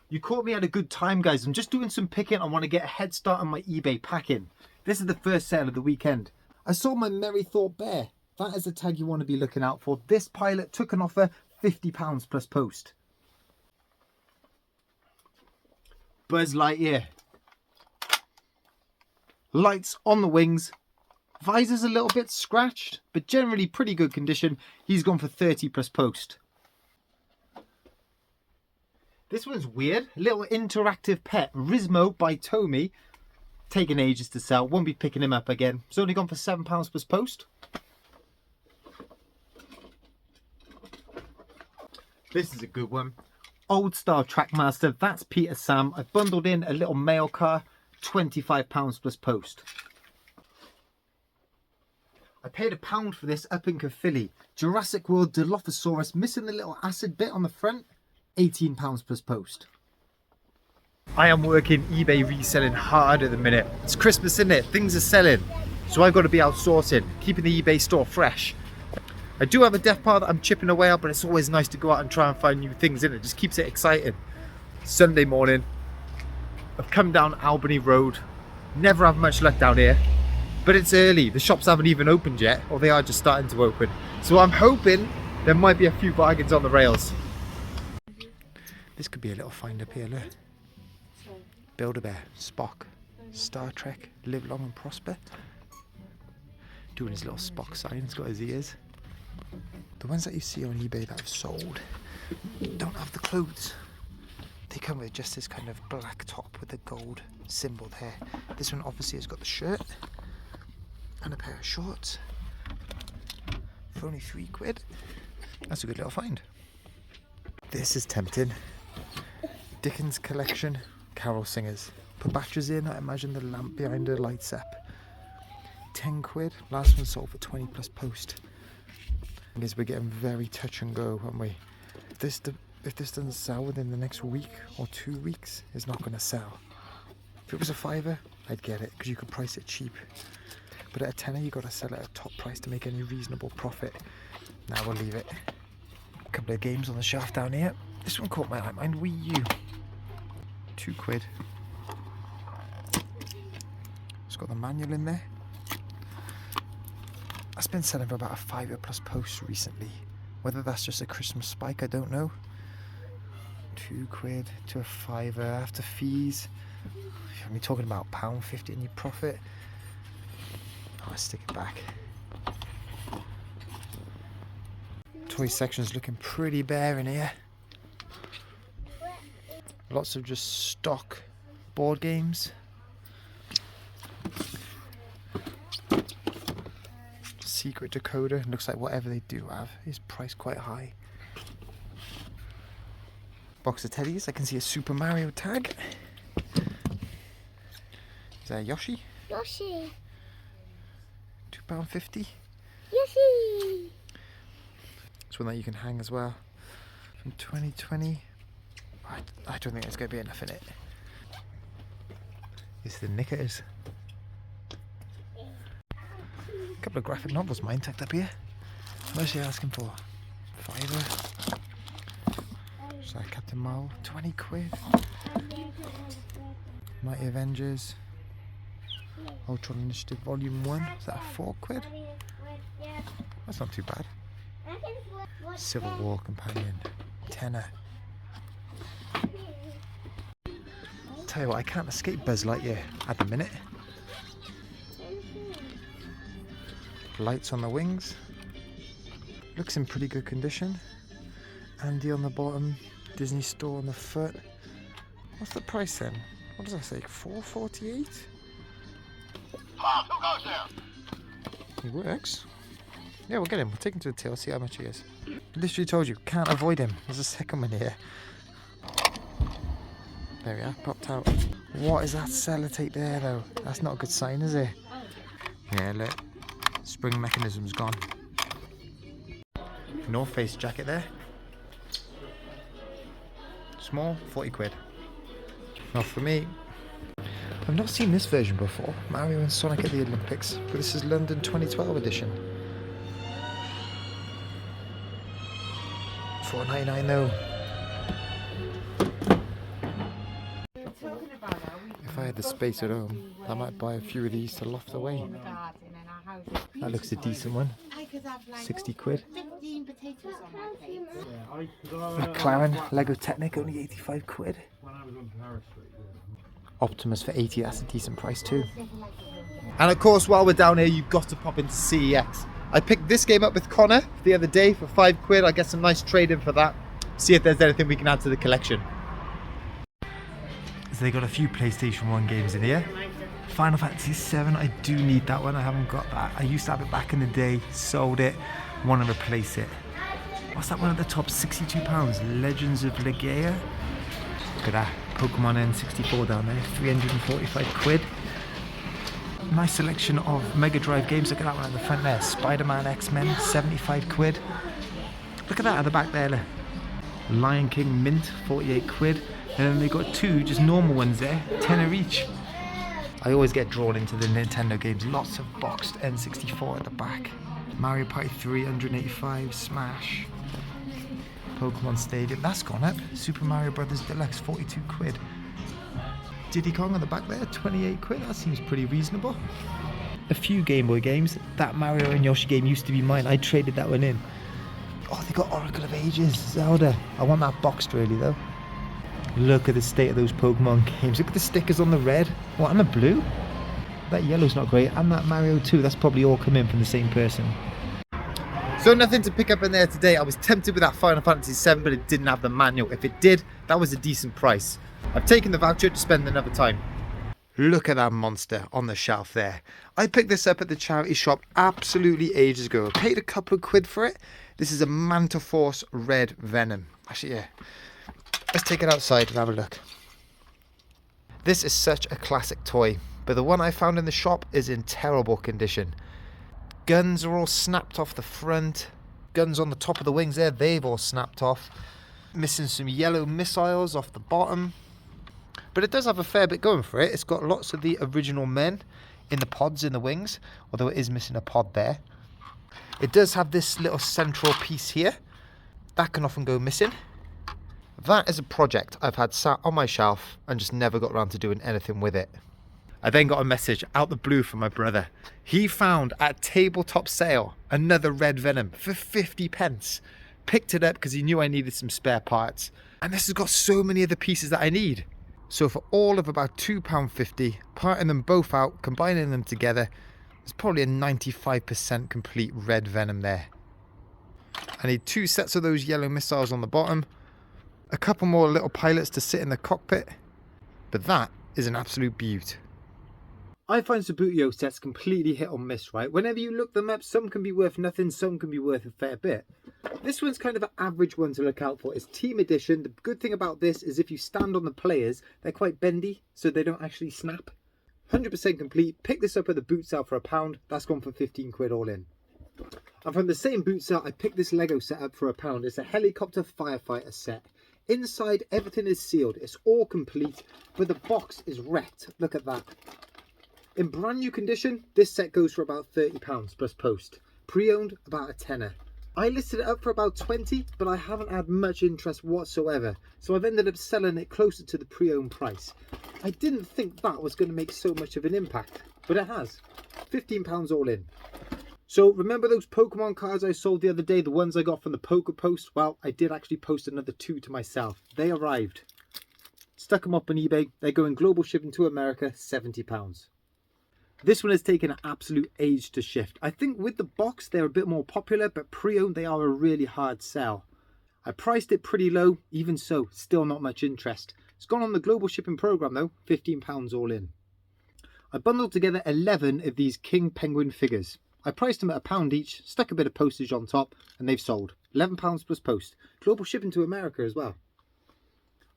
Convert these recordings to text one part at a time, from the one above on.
You caught me at a good time, guys. I'm just doing some picking. I want to get a head start on my eBay packing. This is the first sale of the weekend. I saw my Merry Thought Bear. That is the tag you want to be looking out for. This pilot took an offer, £50 plus post. Buzz Lightyear. Lights on the wings. Visor's a little bit scratched, but generally pretty good condition. He's gone for 30 plus post. This one's weird. A little interactive pet. Rismo by Tomy. Taking ages to sell. Won't be picking him up again. It's only gone for £7 plus post. This is a good one. Old Style Trackmaster. That's Peter Sam. I bundled in a little mail car. £25 plus post. I paid £1 for this up in Caerphilly. Jurassic World Dilophosaurus. Missing the little acid bit on the front. £18 plus post. I am working eBay reselling hard at the minute. It's Christmas, isn't it? Things are selling. So I've got to be outsourcing, keeping the eBay store fresh. I do have a death pile that I'm chipping away at, but it's always nice to go out and try and find new things in it. Just keeps it exciting. Sunday morning, I've come down Albany Road. Never have much luck down here, but it's early. The shops haven't even opened yet, or they are just starting to open. So I'm hoping there might be a few bargains on the rails. This could be a little find up here, look. Build-A-Bear, Spock, Star Trek, Live Long and Prosper. Doing his little Spock sign, he's got his ears. The ones that you see on eBay that have sold don't have the clothes. They come with just this kind of black top with the gold symbol there. This one obviously has got the shirt and a pair of shorts for only £3. That's a good little find. This is tempting. Dickens collection, carol singers. Put batteries in, I imagine the lamp behind her lights up. £10. Last one sold for 20 plus post. I guess we're getting very touch and go, aren't we? If this doesn't sell within the next week or 2 weeks, it's not going to sell. If it was a £5, I'd get it because you could price it cheap. But at a £10, you got to sell it at top price to make any reasonable profit. Now we'll leave it. A couple of games on the shelf down here. This one caught my eye, mind Wii U. £2. It's got the manual in there. That's been selling for about a £5 plus post recently. Whether that's just a Christmas spike, I don't know. £2 to a £5 after fees. Are we talking about £1.50 in your profit? I'll stick it back. Toy section's looking pretty bare in here. Lots of just stock board games. Secret decoder. Looks like whatever they do have is priced quite high. Box of teddies. I can see a Super Mario tag. Is that Yoshi? Yoshi. £2.50. Yoshi. It's one that you can hang as well. From 2020. I don't think there's going to be enough in it. It's the knickers. A couple of graphic novels mine tucked up here. What is she asking for? £5. It's like Captain Marvel, £20. Mighty Avengers. Ultron Initiative Volume 1. Is that a £4? That's not too bad. Civil War Companion. £10. Tell you what, I can't escape Buzz Lightyear at the minute. Lights on the wings. Looks in pretty good condition. Andy on the bottom. Disney Store on the foot. What's the price then? What does that say? $4.48? Who goes there? He works. Yeah, we'll get him. We'll take him to the till, see how much he is. Literally told you, can't avoid him. There's a second one here. There we are, popped out. What is that sellotape there though? That's not a good sign, is it? Yeah, look. Spring mechanism's gone. North Face jacket there. Small, £40. Not for me. I've not seen this version before. Mario and Sonic at the Olympics. But this is London 2012 edition. $4.99 though. If I had the space at home, I might buy a few of these to loft away. That looks a decent one. 60 quid. McLaren Lego Technic, only 85 quid. Optimus for 80, that's a decent price too. And of course, while we're down here, you've got to pop into CEX. I picked this game up with Connor the other day for 5 quid. I get some nice trade in for that. See if there's anything we can add to the collection. So they got a few PlayStation 1 games in here. Final Fantasy 7, I do need that one. I haven't got that. I used to have it back in the day, sold it, want to replace it. What's that one at the top? £62. Legends of Legaia. Look at that. Pokemon N64 down there, 345 quid. Nice selection of Mega Drive games. Look at that one at the front there. Spider-Man, X-Men, 75 quid. Look at that at the back there. Look. Lion King Mint, 48 quid. And then they got 2 just normal ones there, tenner each. I always get drawn into the Nintendo games. Lots of boxed N64 at the back. Mario Party 3, 185, Smash. Pokemon Stadium, that's gone up. Super Mario Brothers Deluxe, 42 quid. Diddy Kong on the back there, 28 quid. That seems pretty reasonable. A few Game Boy games. That Mario and Yoshi game used to be mine. I traded that one in. Oh, they got Oracle of Ages, Zelda. I want that boxed really though. Look at the state of those Pokemon games. Look at the stickers on the red. What, and the blue? That yellow's not great. And that Mario 2, that's probably all come in from the same person. So nothing to pick up in there today. I was tempted with that Final Fantasy 7, but it didn't have the manual. If it did, that was a decent price. I've taken the voucher to spend another time. Look at that monster on the shelf there. I picked this up at the charity shop absolutely ages ago. I paid a couple of quid for it. This is a Mantiforce Red Venom. Actually, yeah. Let's take it outside and have a look. This is such a classic toy, but the one I found in the shop is in terrible condition. Guns are all snapped off the front. Guns on the top of the wings there, they've all snapped off. Missing some yellow missiles off the bottom. But it does have a fair bit going for it. It's got lots of the original men in the pods in the wings, although it is missing a pod there. It does have this little central piece here. That can often go missing. That is a project I've had sat on my shelf and just never got around to doing anything with it. I then got a message out the blue from my brother. He found at tabletop sale another Red Venom for 50 pence. Picked it up because he knew I needed some spare parts. And this has got so many of the pieces that I need. So for all of about £2.50, parting them both out, combining them together, there's probably a 95% complete Red Venom there. I need 2 sets of those yellow missiles on the bottom. A couple more little pilots to sit in the cockpit. But that is an absolute beaut. I find Subbuteo sets completely hit or miss, right? Whenever you look them up, some can be worth nothing, some can be worth a fair bit. This one's kind of an average one to look out for. It's team edition. The good thing about this is if you stand on the players, they're quite bendy, so they don't actually snap. 100% complete. Pick this up at the boot sale for £1. That's gone for 15 quid all in. And from the same boot sale, I picked this Lego set up for £1. It's a helicopter firefighter set. Inside, everything is sealed. It's all complete, but the box is wrecked. Look at that. In brand new condition, this set goes for about £30 plus post. Pre-owned, about a tenner. I listed it up for about 20, but I haven't had much interest whatsoever. So I've ended up selling it closer to the pre-owned price. I didn't think that was going to make so much of an impact, but it has. £15 all in. So remember those Pokemon cards I sold the other day, the ones I got from the Poker Post? Well, I did actually post another 2 to myself. They arrived. Stuck them up on eBay. They're going global shipping to America, £70. This one has taken an absolute age to shift. I think with the box, they're a bit more popular, but pre-owned, they are a really hard sell. I priced it pretty low, even so, still not much interest. It's gone on the global shipping program though, £15 all in. I bundled together 11 of these King Penguin figures. I priced them at £1 each, stuck a bit of postage on top, and they've sold. £11 plus post. Global shipping to America as well.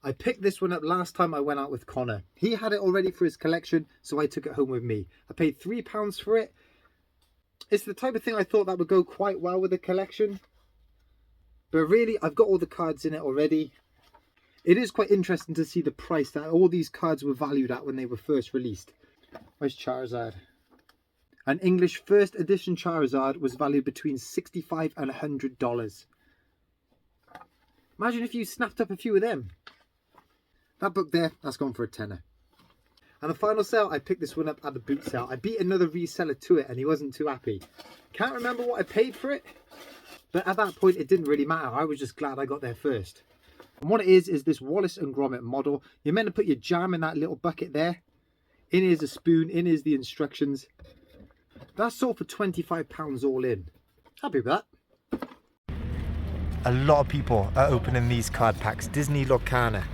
I picked this one up last time I went out with Connor. He had it already for his collection, so I took it home with me. I paid £3 for it. It's the type of thing I thought that would go quite well with the collection. But really, I've got all the cards in it already. It is quite interesting to see the price that all these cards were valued at when they were first released. Where's Charizard? An English first edition Charizard was valued between $65 and $100. Imagine if you snapped up a few of them. That book there, that's gone for a tenner. And the final sale, I picked this one up at the boot sale. I beat another reseller to it and he wasn't too happy. Can't remember what I paid for it, but at that point it didn't really matter. I was just glad I got there first. And what it is this Wallace and Gromit model. You're meant to put your jam in that little bucket there. In is a spoon, in is the instructions. That's sold for £25 all in. Happy with that. A lot of people are opening these card packs. Disney Lorcana.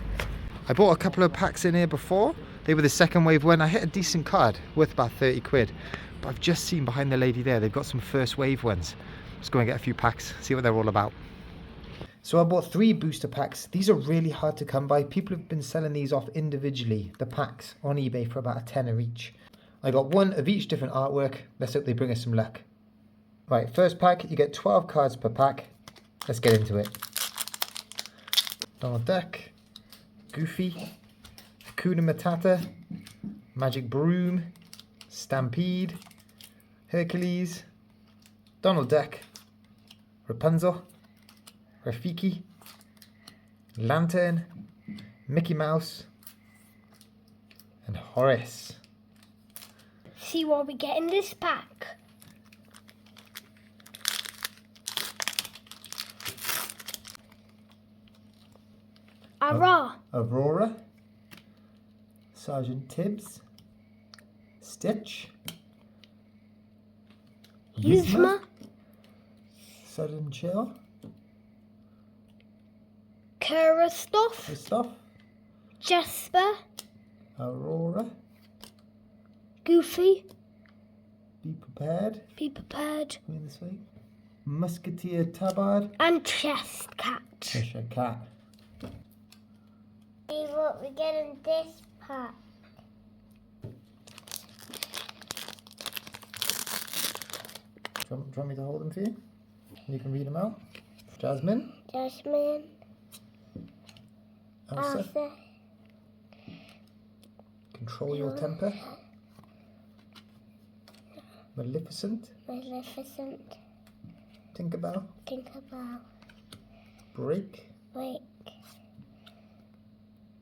I bought a couple of packs in here before. They were the second wave one. I hit a decent card worth about 30 quid. But I've just seen behind the lady there, they've got some first wave ones. Just go and get a few packs, see what they're all about. So I bought 3 booster packs. These are really hard to come by. People have been selling these off individually, the packs, on eBay for about a tenner each. I got 1 of each different artwork. Let's hope they bring us some luck. Right, first pack, you get 12 cards per pack. Let's get into it. Donald Duck, Goofy, Hakuna Matata, Magic Broom, Stampede, Hercules, Donald Duck, Rapunzel, Rafiki, Lantern, Mickey Mouse, and Horace. See what we get in this pack. Aurora, Sergeant Tibbs, Stitch, Yuzma, Sudden Chill, Kristoff, Jasper, Aurora, Goofy, Be Prepared, going this way, Musketeer Tabard, and Chest Cat. Cheshire Cat. See what we get in this pack. Do you want me to hold them for you? You can read them out. Jasmine, Jasmine, Elsa, Arthur, Control Your Temper, Maleficent, Tinkerbell, Break,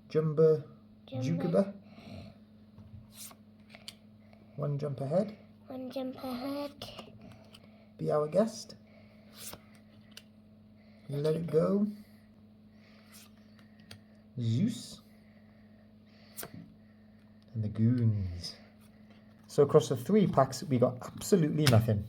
Jumbo Jukuba, One Jump Ahead, Be Our Guest, Let It Go, Zeus, and the Goons. So across the 3 packs we got absolutely nothing.